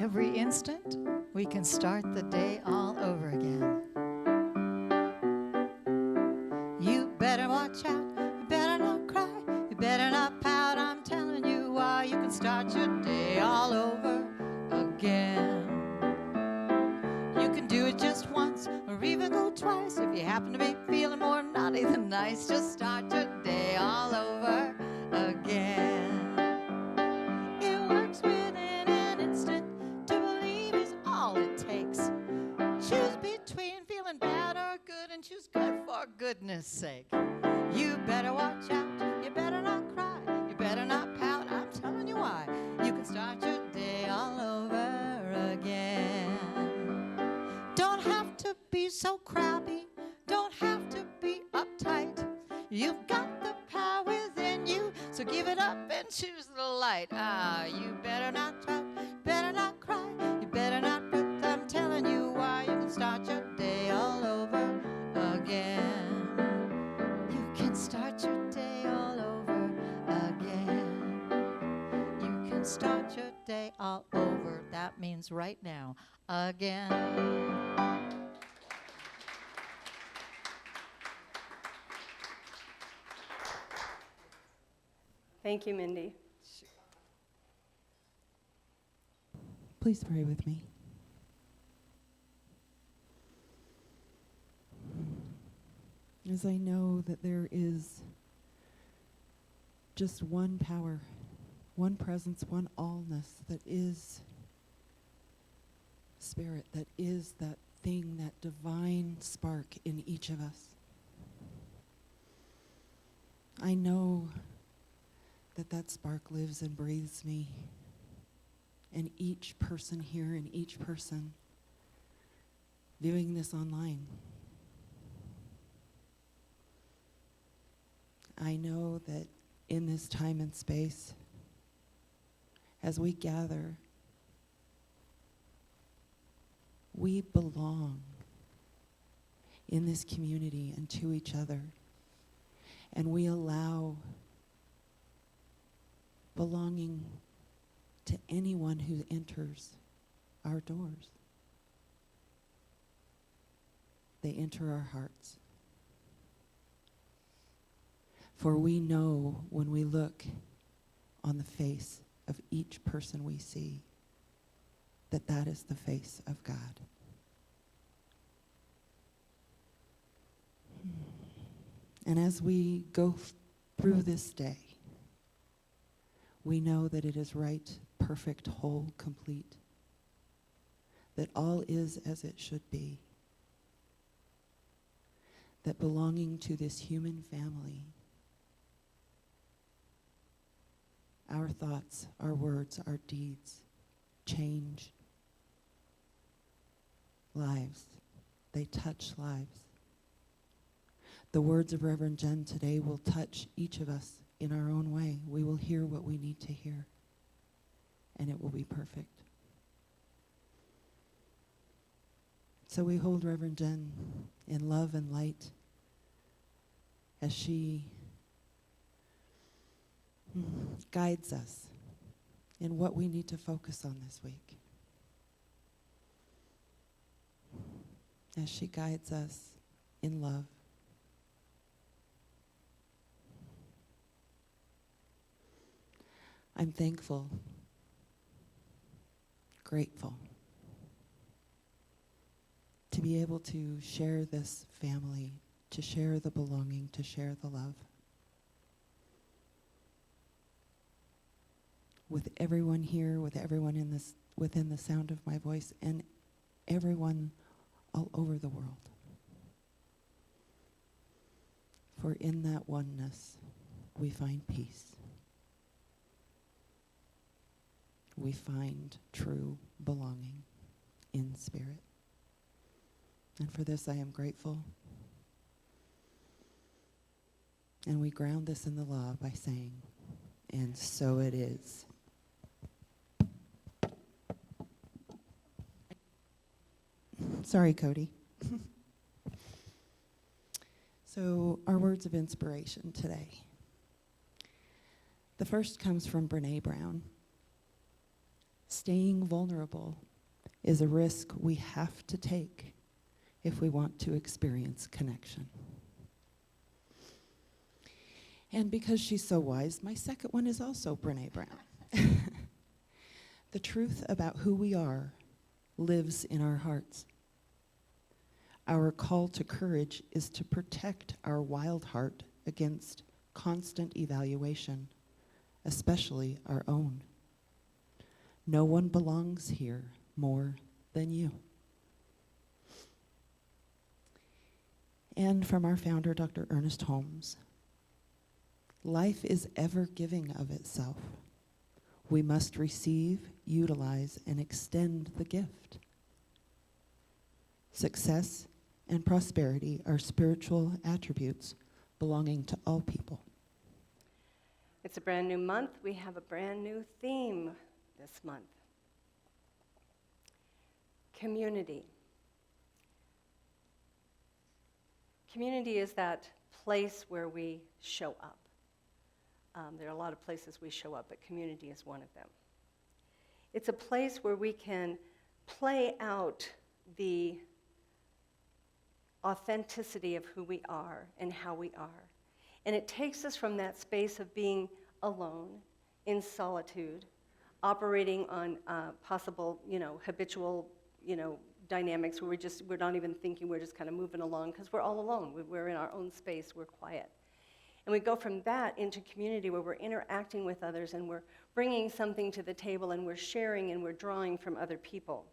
Every instant, we can start the day all over again. You better watch out, you better not cry, you better not pout. I'm telling you why. You can start your day all over again. You can do it just once or even go twice. If you happen to be feeling more naughty than nice, just start your day all over again. It works within an instant. To believe is all it takes. Choose between feeling bad or good and choose good for goodness sake. You better watch out, you better not cry, you better not pout. I'm telling you why. You can start your day all over again. Don't have to be so crabby, don't have to be uptight. You've got the power within you, so give it up and choose the light. You better not pout, better not cry, you better not put. I'm telling you why. You can start your day all over again. You can start your day all over again. You can start your day all over. That means right now again. Thank you, Mindy. Please pray with me. As I know that there is just one power, one presence, one allness that is Spirit, that is that thing, that divine spark in each of us. I know that that spark lives and breathes me, and each person here and each person viewing this online. I know that in this time and space, as we gather, we belong in this community and to each other, and we allow belonging to anyone who enters our doors. They enter our hearts. For we know when we look on the face of each person we see that that is the face of God. And as we go through this day, we know that it is right, perfect, whole, complete, that all is as it should be, that belonging to this human family, our thoughts, our words, our deeds change lives. They touch lives. The words of Reverend Jen today will touch each of us in our own way. We will hear what we need to hear, and it will be perfect. So we hold Reverend Jen in love and light as she guides us in what we need to focus on this week. As she guides us in love. I'm thankful, grateful to be able to share this family, to share the belonging, to share the love with everyone here, with everyone in this, within the sound of my voice, and everyone all over the world. For in that oneness, we find peace. We find true belonging in spirit. And for this I am grateful. And we ground this in the law by saying, and so it is. Sorry, Cody. So our words of inspiration today. The first comes from Brene Brown. Staying vulnerable is a risk we have to take if we want to experience connection. And because she's so wise, my second one is also Brené Brown. The truth about who we are lives in our hearts. Our call to courage is to protect our wild heart against constant evaluation, especially our own. No one belongs here more than you. And from our founder, Dr. Ernest Holmes, life is ever giving of itself. We must receive, utilize, and extend the gift. Success and prosperity are spiritual attributes belonging to all people. It's a brand new month. We have a brand new theme this month. Community. Community is that place where we show up. There are a lot of places we show up, but community is one of them. It's a place where we can play out the authenticity of who we are and how we are. And it takes us from that space of being alone, in solitude, operating on possible, habitual, dynamics where we're not even thinking, we're just kind of moving along because we're all alone. We're in our own space, we're quiet. And we go from that into community where we're interacting with others and we're bringing something to the table and we're sharing and we're drawing from other people.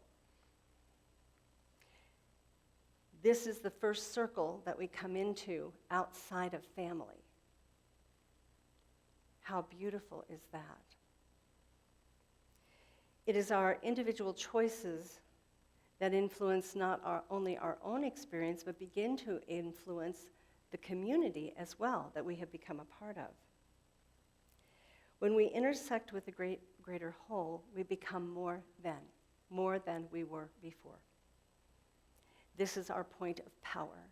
This is the first circle that we come into outside of family. How beautiful is that? It is our individual choices that influence not only our own experience, but begin to influence the community as well that we have become a part of. When we intersect with the greater whole, we become more than we were before. This is our point of power.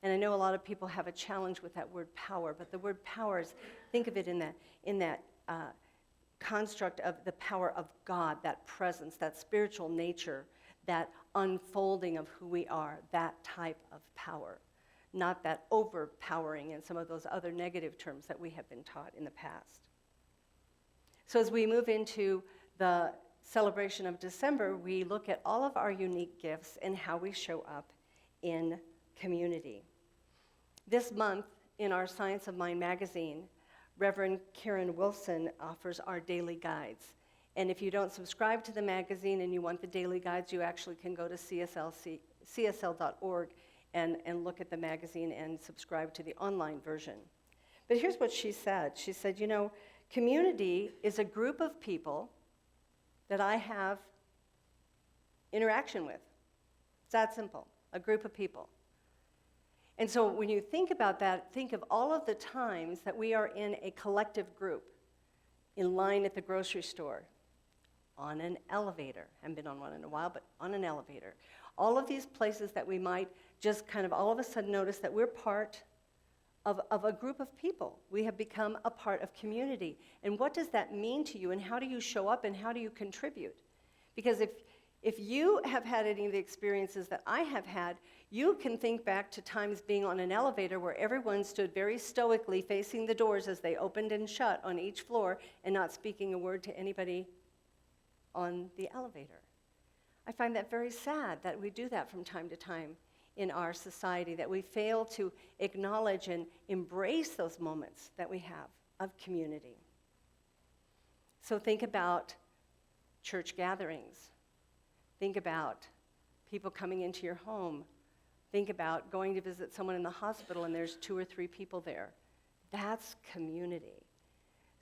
And I know a lot of people have a challenge with that word power, but the word power is, think of it in that construct of the power of God, that presence, that spiritual nature, that unfolding of who we are, that type of power. Not that overpowering and some of those other negative terms that we have been taught in the past. So as we move into the celebration of December, we look at all of our unique gifts and how we show up in community. This month, in our Science of Mind magazine, Reverend Karen Wilson offers our daily guides. And if you don't subscribe to the magazine and you want the daily guides, you actually can go to csl.org and look at the magazine and subscribe to the online version. But here's what she said. She said, community is a group of people that I have interaction with. It's that simple, a group of people. And so when you think about that, think of all of the times that we are in a collective group, in line at the grocery store, on an elevator. I haven't been on one in a while, but on an elevator. All of these places that we might just kind of all of a sudden notice that we're part of a group of people. We have become a part of community. And what does that mean to you, and how do you show up, and how do you contribute? Because if you have had any of the experiences that I have had, you can think back to times being on an elevator where everyone stood very stoically facing the doors as they opened and shut on each floor and not speaking a word to anybody on the elevator. I find that very sad that we do that from time to time in our society, that we fail to acknowledge and embrace those moments that we have of community. So think about church gatherings. Think about people coming into your home. Think about going to visit someone in the hospital and there's 2 or 3 people there. That's community.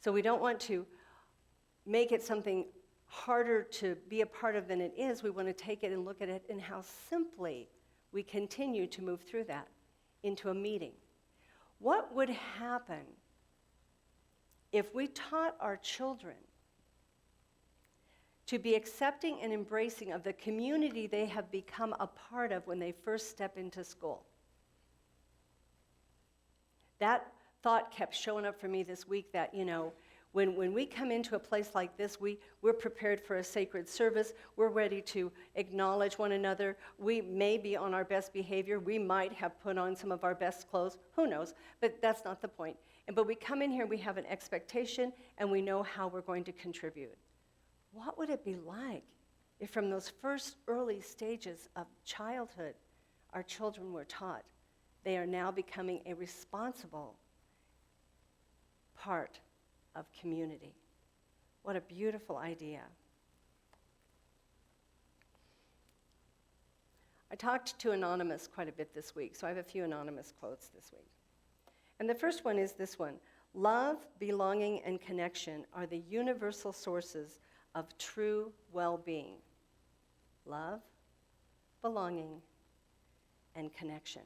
So we don't want to make it something harder to be a part of than it is. We want to take it and look at it and how simply we continue to move through that into a meeting. What would happen if we taught our children to be accepting and embracing of the community they have become a part of when they first step into school? That thought kept showing up for me this week that, When we come into a place like this, we're prepared for a sacred service. We're ready to acknowledge one another. We may be on our best behavior. We might have put on some of our best clothes. Who knows? But that's not the point. But we come in here, we have an expectation, and we know how we're going to contribute. What would it be like if from those first early stages of childhood, our children were taught they are now becoming a responsible part of community? What a beautiful idea. I talked to Anonymous quite a bit this week, so I have a few Anonymous quotes this week. And the first one is this one: love, belonging, and connection are the universal sources of true well-being. Love, belonging, and connection.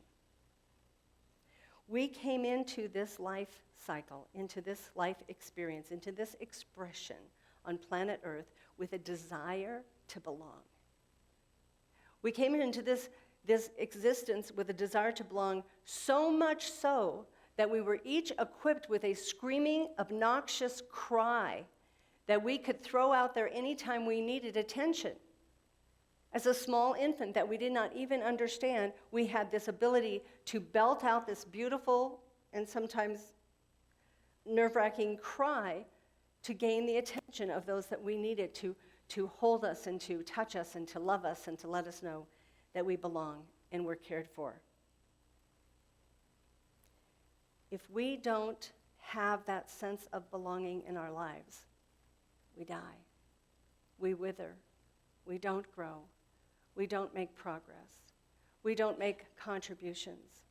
We came into this life cycle, into this life experience, into this expression on planet Earth with a desire to belong. We came into this existence with a desire to belong, so much so that we were each equipped with a screaming, obnoxious cry that we could throw out there anytime we needed attention. As a small infant that we did not even understand, we had this ability to belt out this beautiful and sometimes nerve-wracking cry to gain the attention of those that we needed to hold us and to touch us and to love us and to let us know that we belong and we're cared for. If we don't have that sense of belonging in our lives, we die, we wither, we don't grow, we don't make progress, we don't make contributions.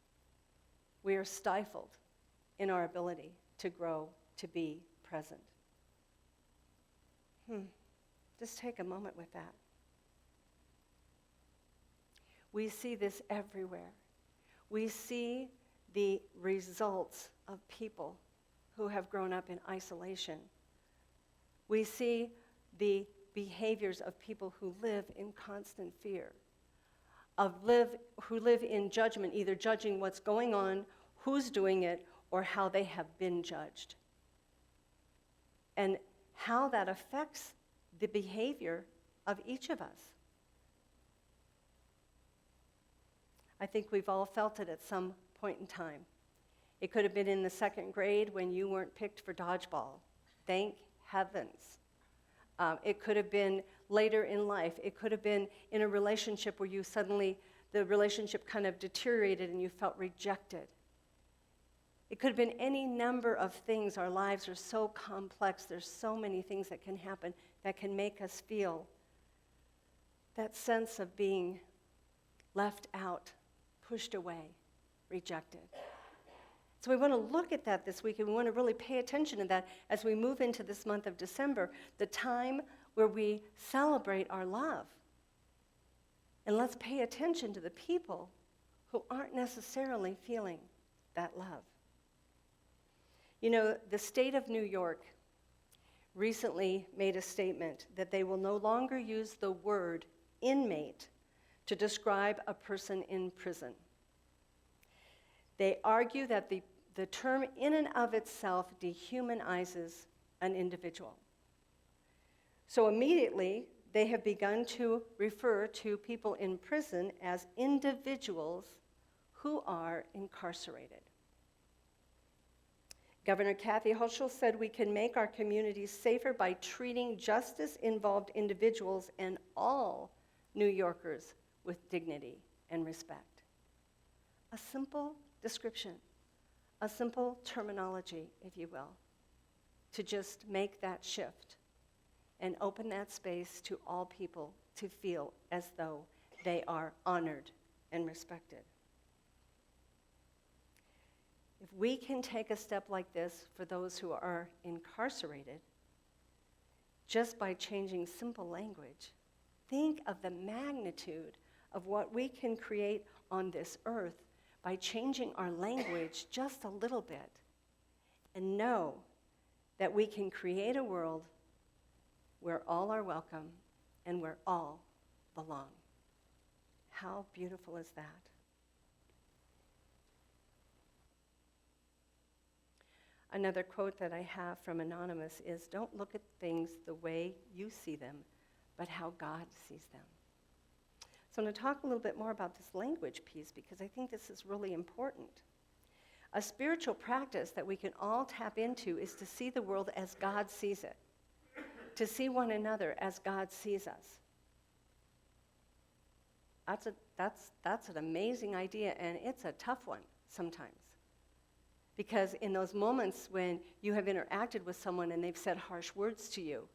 We are stifled in our ability to grow, to be present. Just take a moment with that. We see this everywhere. We see the results of people who have grown up in isolation. We see the behaviors of people who live in constant fear, who live in judgment, either judging what's going on, who's doing it, or how they have been judged. And how that affects the behavior of each of us. I think we've all felt it at some point in time. It could have been in the second grade when you weren't picked for dodgeball. Thank heavens. It could have been later in life. It could have been in a relationship where the relationship kind of deteriorated and you felt rejected. It could have been any number of things. Our lives are so complex. There's so many things that can happen that can make us feel that sense of being left out, pushed away, rejected. So we want to look at that this week, and we want to really pay attention to that as we move into this month of December, the time where we celebrate our love. And let's pay attention to the people who aren't necessarily feeling that love. You know, the state of New York recently made a statement that they will no longer use the word inmate to describe a person in prison. They argue that the term in and of itself dehumanizes an individual. So immediately, they have begun to refer to people in prison as individuals who are incarcerated. Governor Kathy Hochul said we can make our communities safer by treating justice-involved individuals and all New Yorkers with dignity and respect. A simple description, a simple terminology, if you will, to just make that shift and open that space to all people to feel as though they are honored and respected. If we can take a step like this for those who are incarcerated, just by changing simple language, think of the magnitude of what we can create on this earth by changing our language just a little bit, and know that we can create a world where all are welcome and where all belong. How beautiful is that? Another quote that I have from Anonymous is, "Don't look at things the way you see them, but how God sees them." So I'm going to talk a little bit more about this language piece because I think this is really important. A spiritual practice that we can all tap into is to see the world as God sees it, to see one another as God sees us. That's an amazing idea, and it's a tough one sometimes. Because in those moments when you have interacted with someone and they've said harsh words to you,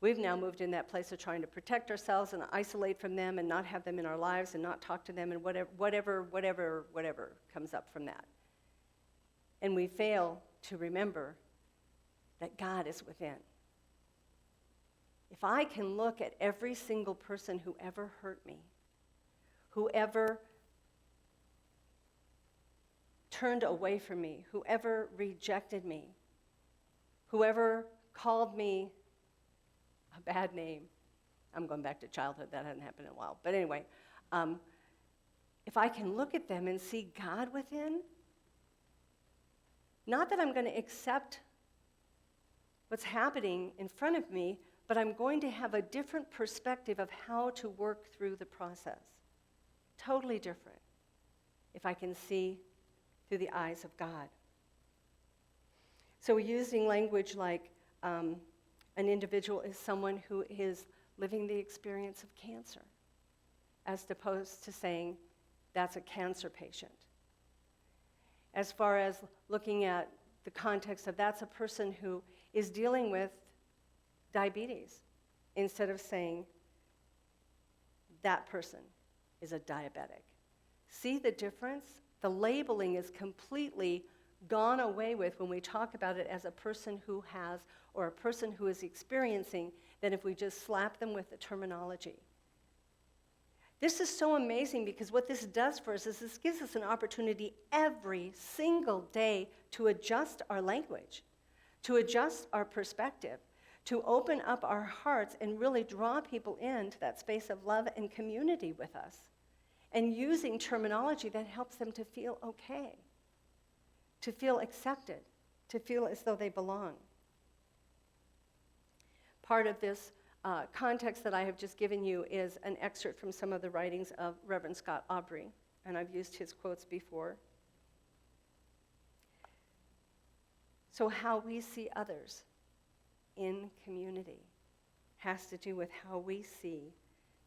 we've now moved in that place of trying to protect ourselves and isolate from them and not have them in our lives and not talk to them and whatever comes up from that. And we fail to remember that God is within. If I can look at every single person who ever hurt me, whoever turned away from me, whoever rejected me, whoever called me a bad name. I'm going back to childhood. That hasn't happened in a while. But anyway, if I can look at them and see God within, not that I'm going to accept what's happening in front of me, but I'm going to have a different perspective of how to work through the process. Totally different if I can see through the eyes of God. So we're using language like an individual is someone who is living the experience of cancer, as opposed to saying that's a cancer patient. As far as looking at the context of that's a person who is dealing with diabetes, instead of saying that person is a diabetic. See the difference? The labeling is completely gone away with when we talk about it as a person who has or a person who is experiencing than if we just slap them with the terminology. This is so amazing because what this does for us is this gives us an opportunity every single day to adjust our language, to adjust our perspective, to open up our hearts and really draw people into that space of love and community with us, and using terminology that helps them to feel okay, to feel accepted, to feel as though they belong. Part of this context that I have just given you is an excerpt from some of the writings of Reverend Scott Aubrey, and I've used his quotes before. So how we see others in community has to do with how we see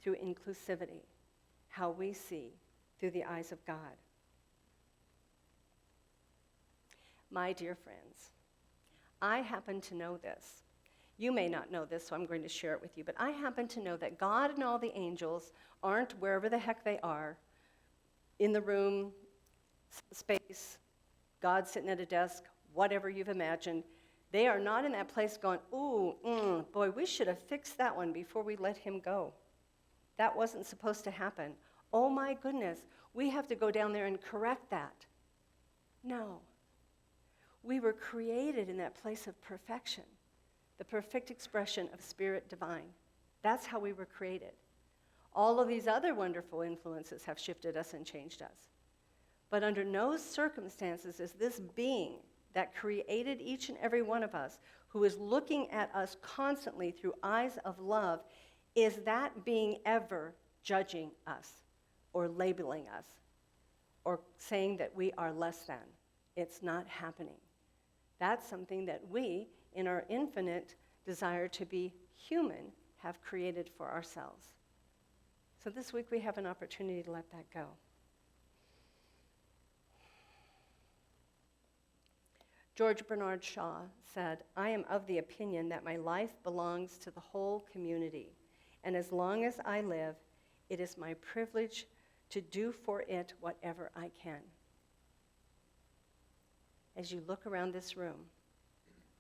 through inclusivity, how we see through the eyes of God. My dear friends, I happen to know this. You may not know this, so I'm going to share it with you, but I happen to know that God and all the angels aren't wherever the heck they are, in the room, space, God sitting at a desk, whatever you've imagined. They are not in that place going, ooh, boy, we should have fixed that one before we let him go. That wasn't supposed to happen. Oh my goodness, we have to go down there and correct that. No. We were created in that place of perfection, the perfect expression of Spirit Divine. That's how we were created. All of these other wonderful influences have shifted us and changed us. But under no circumstances is this being that created each and every one of us, who is looking at us constantly through eyes of love, is that being ever judging us or labeling us or saying that we are less than. It's not happening. That's something that we, in our infinite desire to be human, have created for ourselves. So this week we have an opportunity to let that go. George Bernard Shaw said, "I am of the opinion that my life belongs to the whole community, and as long as I live, it is my privilege to do for it whatever I can." As you look around this room,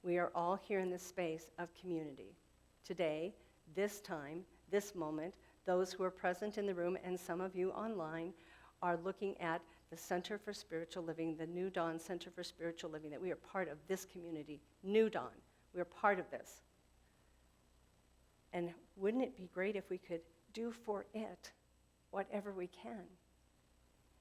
we are all here in this space of community. Today, this time, this moment, those who are present in the room and some of you online are looking at the Center for Spiritual Living, the New Dawn Center for Spiritual Living, that we are part of this community, New Dawn. We are part of this. And wouldn't it be great if we could do for it whatever we can?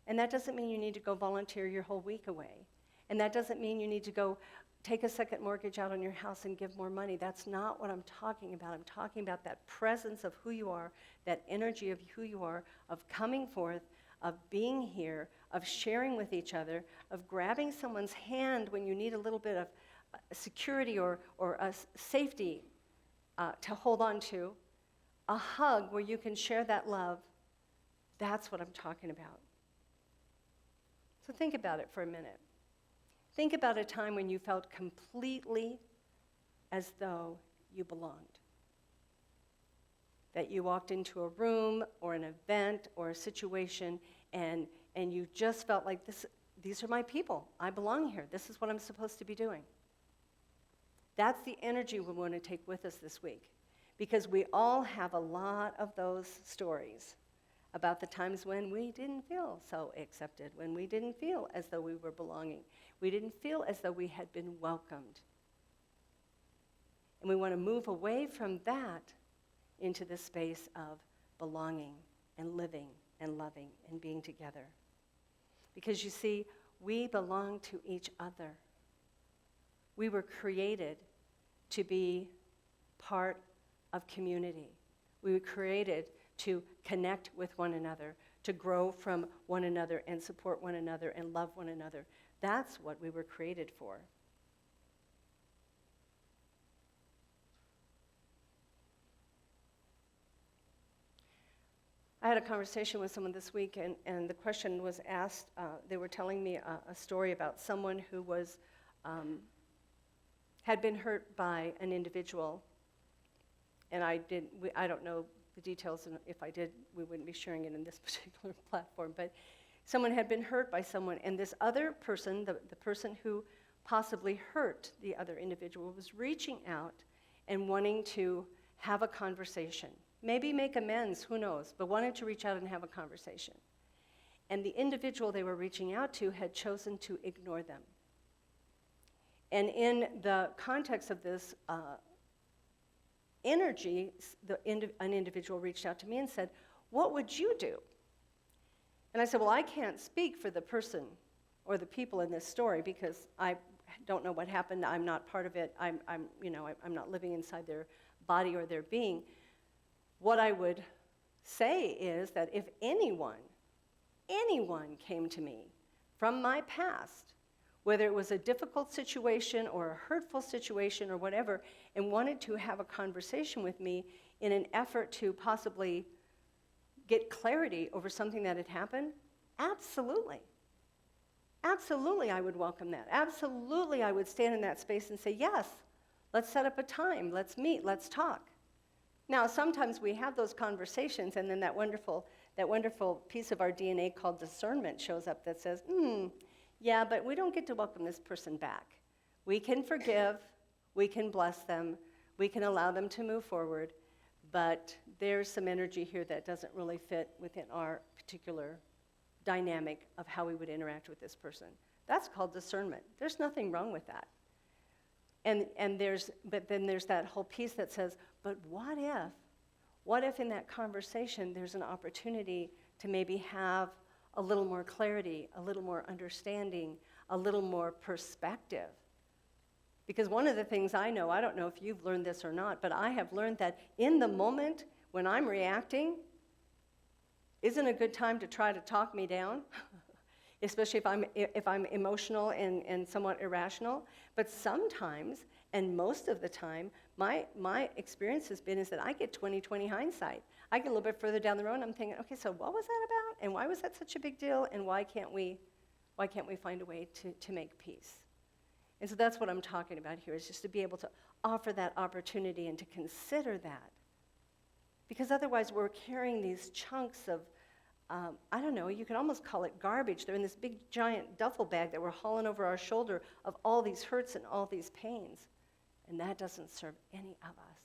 And that doesn't mean you need to go volunteer your whole week away. And that doesn't mean you need to go take a second mortgage out on your house and give more money. That's not what I'm talking about. I'm talking about that presence of who you are, that energy of who you are, of coming forth, of being here, of sharing with each other, of grabbing someone's hand when you need a little bit of security or a safety to hold on to, a hug where you can share that love. That's what I'm talking about. So think about it for a minute. Think about a time when you felt completely as though you belonged. That you walked into a room or an event or a situation and you just felt like these are my people. I belong here. This is what I'm supposed to be doing. That's the energy we want to take with us this week, because we all have a lot of those stories about the times when we didn't feel so accepted, when we didn't feel as though we were belonging. We didn't feel as though we had been welcomed. And we want to move away from that into the space of belonging and living and loving and being together. Because you see, we belong to each other. We were created to be part of community. We were created to connect with one another, to grow from one another and support one another and love one another. That's what we were created for. I had a conversation with someone this week, and the question was asked. They were telling me a story about someone who was had been hurt by an individual, and I don't know the details, and if I did, we wouldn't be sharing it in this particular platform, but someone had been hurt by someone, and this other person, the person who possibly hurt the other individual, was reaching out and wanting to have a conversation. Maybe make amends, who knows, but wanted to reach out and have a conversation. And the individual they were reaching out to had chosen to ignore them. And in the context of this energy, an individual reached out to me and said, "What would you do?" And I said, "Well, I can't speak for the person or the people in this story because I don't know what happened. I'm not part of it. I'm not living inside their body or their being. What I would say is that if anyone came to me from my past, whether it was a difficult situation or a hurtful situation or whatever, and wanted to have a conversation with me in an effort to possibly get clarity over something that had happened, absolutely. Absolutely, I would welcome that. Absolutely, I would stand in that space and say, yes, let's set up a time, let's meet, let's talk. Now, sometimes we have those conversations, and then that wonderful piece of our DNA called discernment shows up that says, yeah, but we don't get to welcome this person back. We can forgive, we can bless them, we can allow them to move forward, but there's some energy here that doesn't really fit within our particular dynamic of how we would interact with this person. That's called discernment. There's nothing wrong with that. But then there's that whole piece that says, but what if in that conversation there's an opportunity to maybe have a little more clarity, a little more understanding, a little more perspective? Because one of the things I know, I don't know if you've learned this or not, but I have learned that in the moment when I'm reacting, isn't a good time to try to talk me down, especially if I'm emotional and somewhat irrational. But sometimes, and most of the time, my experience has been is that I get 20/20 hindsight. I get a little bit further down the road, and I'm thinking, okay, so what was that about, and why was that such a big deal, and why can't we find a way to make peace? And so that's what I'm talking about here, is just to be able to offer that opportunity and to consider that. Because otherwise we're carrying these chunks of, I don't know, you could almost call it garbage. They're in this big giant duffel bag that we're hauling over our shoulder of all these hurts and all these pains. And that doesn't serve any of us,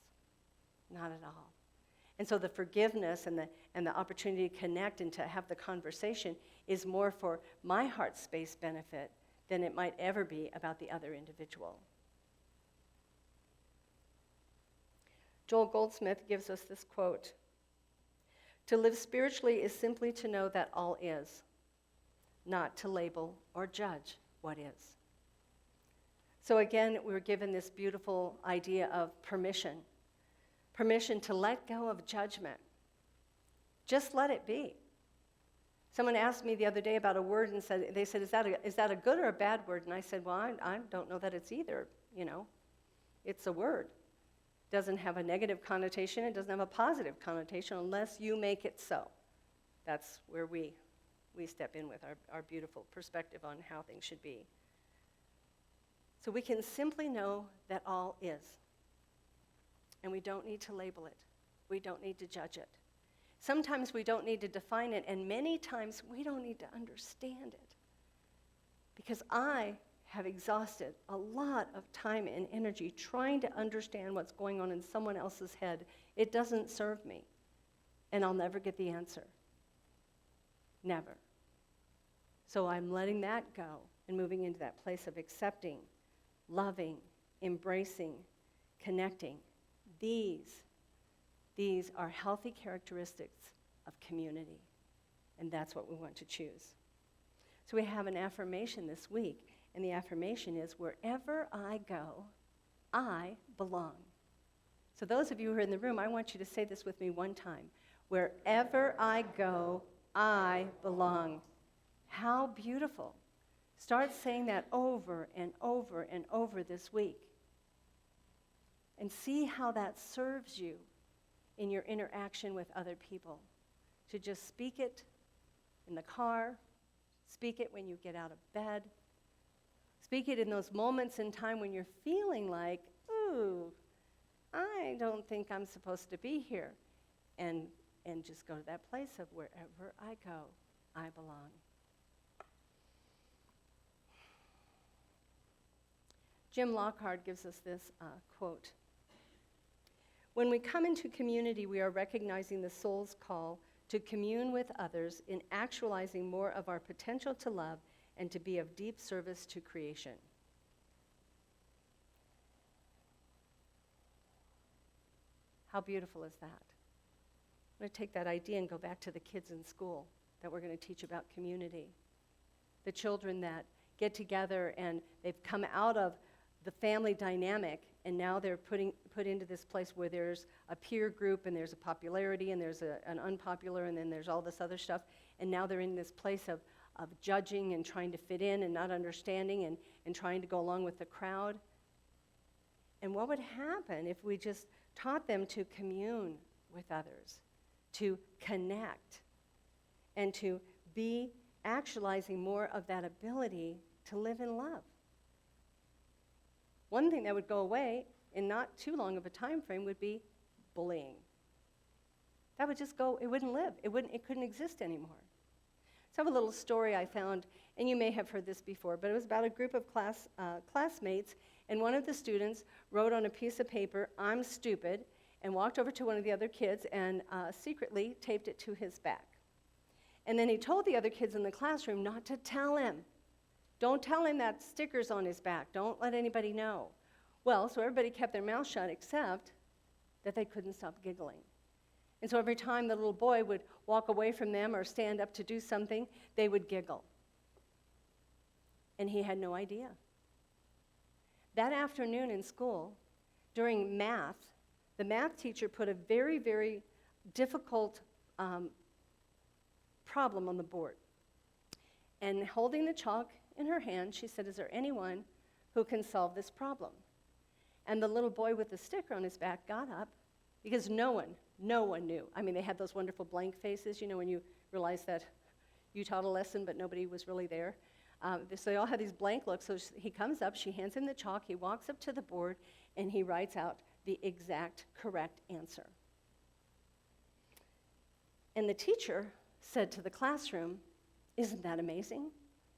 not at all. And so the forgiveness and the opportunity to connect and to have the conversation is more for my heart space benefit than it might ever be about the other individual. Joel Goldsmith gives us this quote: "To live spiritually is simply to know that all is, not to label or judge what is." So again, we were given this beautiful idea of permission. Permission to let go of judgment. Just let it be. Someone asked me the other day about a word and they said, is that a good or a bad word? And I said, well, I don't know that it's either, It's a word. It doesn't have a negative connotation. It doesn't have a positive connotation unless you make it so. That's where we step in with our beautiful perspective on how things should be. So we can simply know that all is. And we don't need to label it. We don't need to judge it. Sometimes we don't need to define it, and many times we don't need to understand it. Because I have exhausted a lot of time and energy trying to understand what's going on in someone else's head. It doesn't serve me, and I'll never get the answer. Never. So I'm letting that go and moving into that place of accepting, loving, embracing, connecting. These are healthy characteristics of community, and that's what we want to choose. So we have an affirmation this week, and the affirmation is, wherever I go, I belong. So those of you who are in the room, I want you to say this with me one time. Wherever I go, I belong. How beautiful. Start saying that over and over and over this week. And see how that serves you in your interaction with other people. To just speak it in the car, speak it when you get out of bed, speak it in those moments in time when you're feeling like, ooh, I don't think I'm supposed to be here. And just go to that place of wherever I go, I belong. Jim Lockhart gives us this quote. When we come into community, we are recognizing the soul's call to commune with others in actualizing more of our potential to love and to be of deep service to creation. How beautiful is that? I'm going to take that idea and go back to the kids in school that we're going to teach about community. The children that get together and they've come out of the family dynamic, and now they're put into this place where there's a peer group and there's a popularity and there's an unpopular and then there's all this other stuff, and now they're in this place of judging and trying to fit in and not understanding and trying to go along with the crowd. And what would happen if we just taught them to commune with others, to connect, and to be actualizing more of that ability to live in love? One thing that would go away in not too long of a time frame would be bullying. That would just go, it wouldn't live. It couldn't exist anymore. So I have a little story I found, and you may have heard this before, but it was about a group of classmates, and one of the students wrote on a piece of paper, "I'm stupid," and walked over to one of the other kids and secretly taped it to his back. And then he told the other kids in the classroom not to tell him. Don't tell him that sticker's on his back. Don't let anybody know. Well, so everybody kept their mouth shut except that they couldn't stop giggling. And so every time the little boy would walk away from them or stand up to do something, they would giggle. And he had no idea. That afternoon in school, during math, the math teacher put a very, very difficult problem on the board. And holding the chalk in her hand, she said, "Is there anyone who can solve this problem?" And the little boy with the sticker on his back got up because no one knew. I mean, they had those wonderful blank faces, when you realize that you taught a lesson but nobody was really there. So they all had these blank looks. So he comes up, she hands him the chalk, he walks up to the board, and he writes out the exact correct answer. And the teacher said to the classroom, "Isn't that amazing?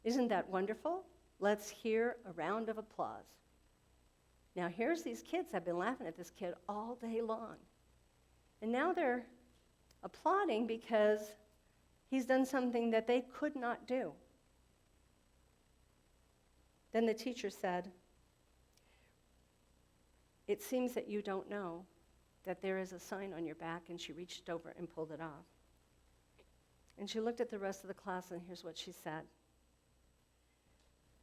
Isn't that wonderful? Let's hear a round of applause." Now here's these kids that have been laughing at this kid all day long. And now they're applauding because he's done something that they could not do. Then the teacher said, "It seems that you don't know that there is a sign on your back," and she reached over and pulled it off. And she looked at the rest of the class, and here's what she said.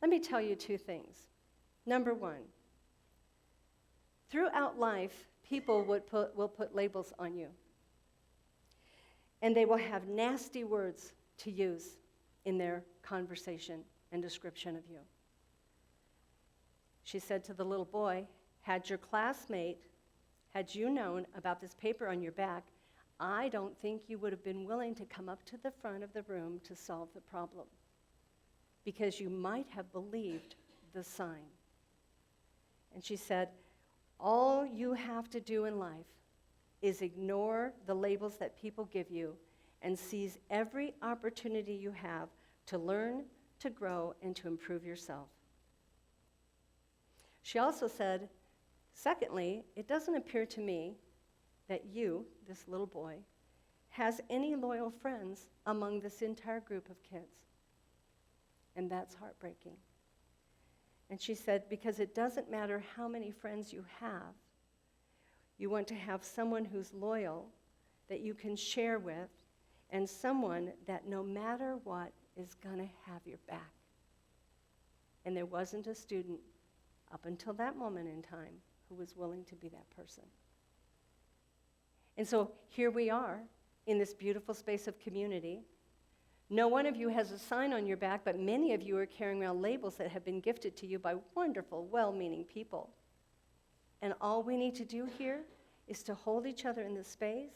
"Let me tell you two things. Number one, throughout life, people will put labels on you. And they will have nasty words to use in their conversation and description of you. She said to the little boy, had you known about this paper on your back, I don't think you would have been willing to come up to the front of the room to solve the problem, because you might have believed the sign. And she said, all you have to do in life is ignore the labels that people give you and seize every opportunity you have to learn, to grow, and to improve yourself. She also said, secondly, it doesn't appear to me that you, this little boy, has any loyal friends among this entire group of kids. And that's heartbreaking. And she said, because it doesn't matter how many friends you have, you want to have someone who's loyal, that you can share with, and someone that no matter what is going to have your back. And there wasn't a student up until that moment in time who was willing to be that person. And so here we are in this beautiful space of community. No one of you has a sign on your back, but many of you are carrying around labels that have been gifted to you by wonderful, well-meaning people. And all we need to do here is to hold each other in this space,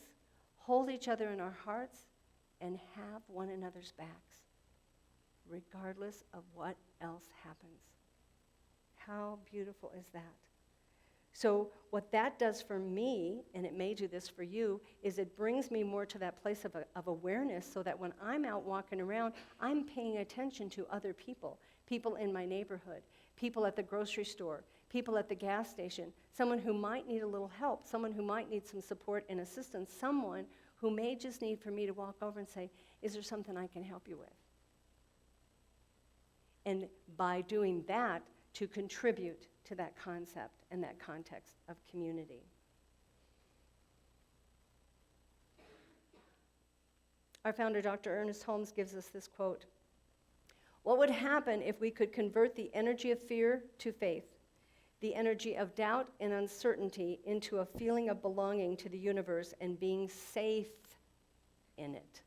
hold each other in our hearts, and have one another's backs, regardless of what else happens. How beautiful is that? So what that does for me, and it may do this for you, is it brings me more to that place of awareness, so that when I'm out walking around, I'm paying attention to other people, people in my neighborhood, people at the grocery store, people at the gas station, someone who might need a little help, someone who might need some support and assistance, someone who may just need for me to walk over and say, is there something I can help you with? And by doing that, to contribute to that concept and that context of community. Our founder, Dr. Ernest Holmes, gives us this quote: what would happen if we could convert the energy of fear to faith, the energy of doubt and uncertainty into a feeling of belonging to the universe and being safe in it?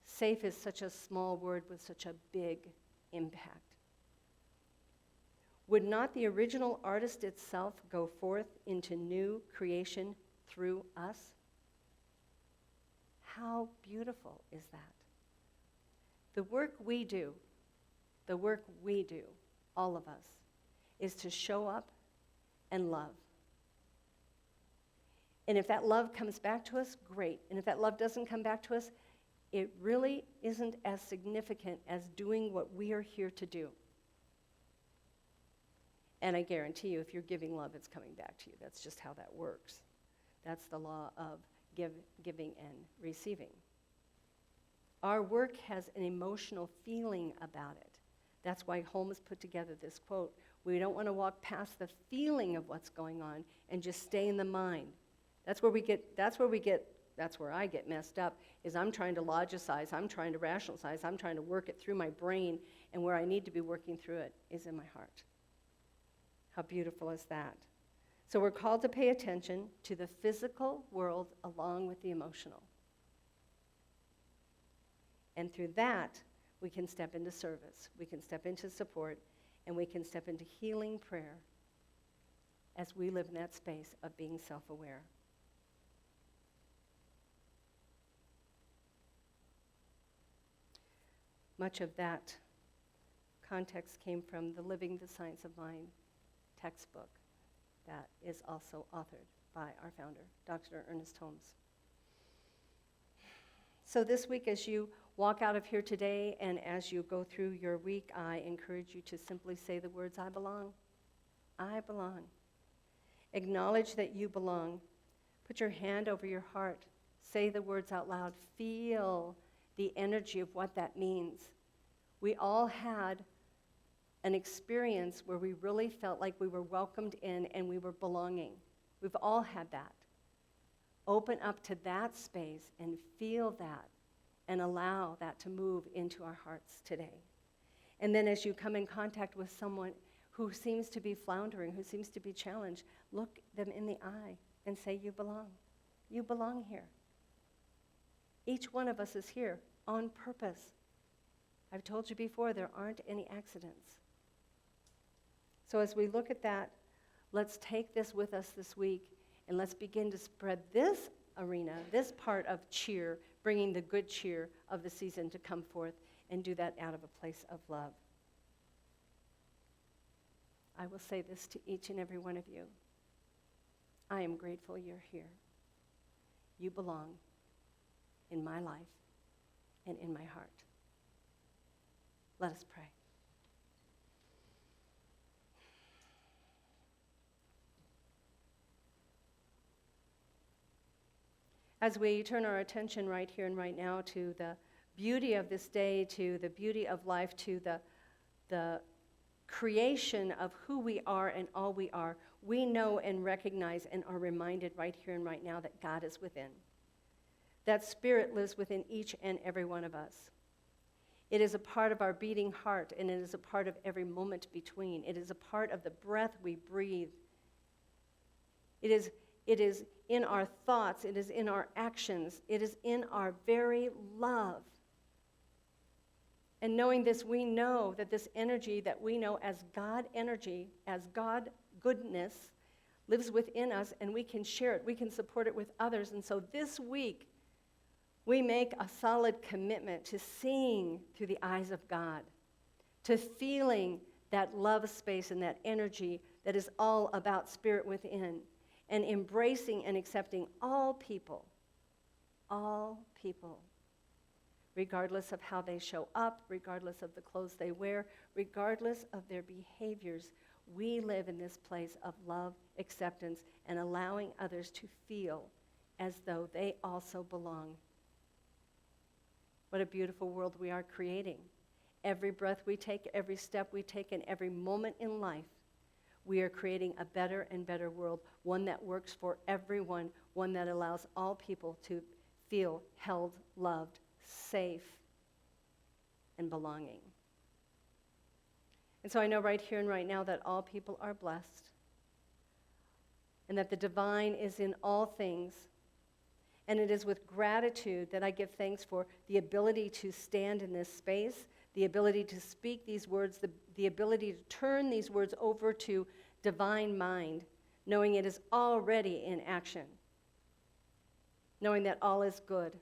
Safe is such a small word with such a big impact. Would not the original artist itself go forth into new creation through us? How beautiful is that? The work we do, all of us, is to show up and love. And if that love comes back to us, great. And if that love doesn't come back to us, it really isn't as significant as doing what we are here to do. And I guarantee you, if you're giving love, it's coming back to you. That's just how that works. That's the law of giving and receiving. Our work has an emotional feeling about it. That's why Holmes put together this quote. We don't want to walk past the feeling of what's going on and just stay in the mind. That's where I get messed up, is I'm trying to logicize, I'm trying to rationalize, I'm trying to work it through my brain, and where I need to be working through it is in my heart. How beautiful is that? So we're called to pay attention to the physical world along with the emotional. And through that, we can step into service, we can step into support, and we can step into healing prayer as we live in that space of being self-aware. Much of that context came from the Living the Science of Mind textbook that is also authored by our founder, Dr. Ernest Holmes. So this week, as you walk out of here today and as you go through your week, I encourage you to simply say the words, I belong. I belong. Acknowledge that you belong. Put your hand over your heart. Say the words out loud. Feel the energy of what that means. We all had an experience where we really felt like we were welcomed in and we were belonging. We've all had that. Open up to that space and feel that and allow that to move into our hearts today. And then as you come in contact with someone who seems to be floundering, who seems to be challenged, look them in the eye and say, you belong. You belong here. Each one of us is here on purpose. I've told you before, there aren't any accidents. So as we look at that, let's take this with us this week, and let's begin to spread this arena, this part of cheer, bringing the good cheer of the season to come forth, and do that out of a place of love. I will say this to each and every one of you. I am grateful you're here. You belong in my life and in my heart. Let us pray. As we turn our attention right here and right now to the beauty of this day, to the beauty of life, to the creation of who we are and all we are, we know and recognize and are reminded right here and right now that God is within. That Spirit lives within each and every one of us. It is a part of our beating heart, and it is a part of every moment between. It is a part of the breath we breathe. It is in our thoughts. It is in our actions. It is in our very love. And knowing this, we know that this energy that we know as God energy, as God goodness, lives within us, and we can share it. We can support it with others. And so this week, we make a solid commitment to seeing through the eyes of God, to feeling that love space and that energy that is all about Spirit within, and embracing and accepting all people, regardless of how they show up, regardless of the clothes they wear, regardless of their behaviors. We live in this place of love, acceptance, and allowing others to feel as though they also belong. What a beautiful world we are creating. Every breath we take, every step we take, and every moment in life, we are creating a better and better world, one that works for everyone, one that allows all people to feel held, loved, safe, and belonging. And so I know right here and right now that all people are blessed, and that the divine is in all things. And it is with gratitude that I give thanks for the ability to stand in this space, the ability to speak these words, the ability to turn these words over to divine mind, knowing it is already in action, knowing that all is good,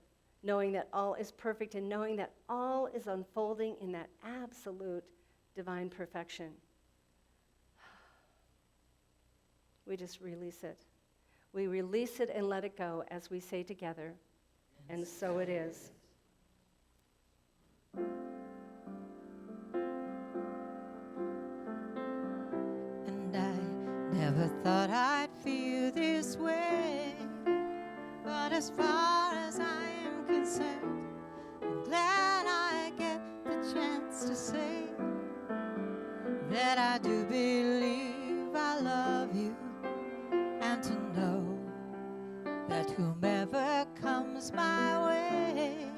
knowing that all is perfect, and knowing that all is unfolding in that absolute divine perfection. We just release it. We release it and let it go as we say together, and so it is. And I never thought I'd feel this way, but as far as I am concerned, I'm glad I get the chance to say that I do believe I love you, and to know that whomever comes my way,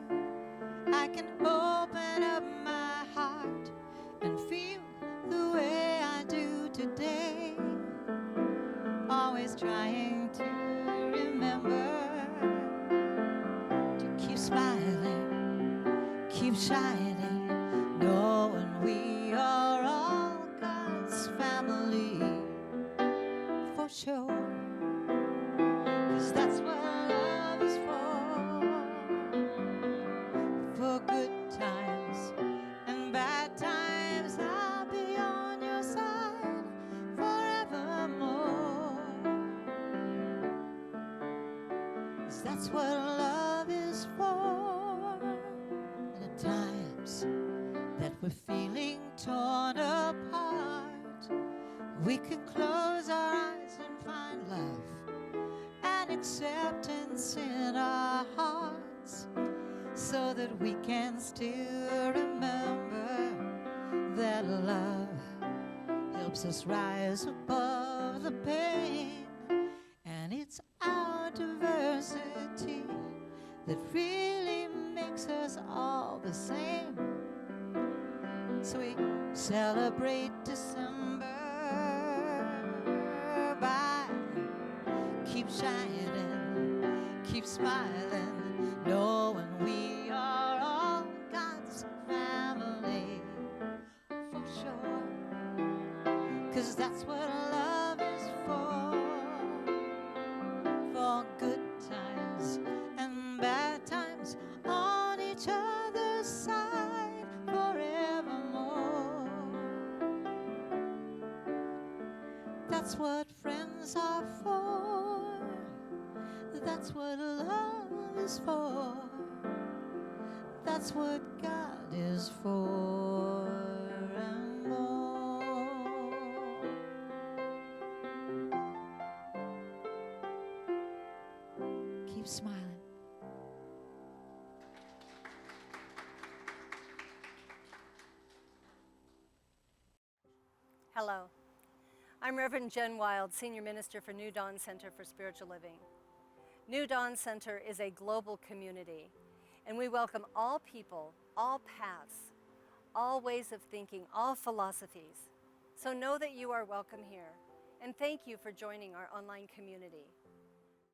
I can open up my heart and feel the way I do today. Always trying to remember to keep smiling, keep shining, knowing we are all God's family for sure. 'Cause that's what love is for good times and bad times. I'll be on your side forevermore. 'Cause that's what love is for. And at times that we're feeling torn apart, we can close our eyes and find love and acceptance in our hearts, so that we can still remember that love helps us rise above the pain. And it's our diversity that really makes us all the same. So we celebrate December shining, keep smiling, knowing we are all God's family, for sure. 'Cause that's what love is for good times and bad times, on each other's side forevermore. That's what friends are for. That's what love is for. That's what God is for and more. Keep smiling. Hello. I'm Reverend Jen Wild, Senior Minister for New Dawn Center for Spiritual Living. New Dawn Center is a global community, and we welcome all people, all paths, all ways of thinking, all philosophies. So know that you are welcome here, and thank you for joining our online community.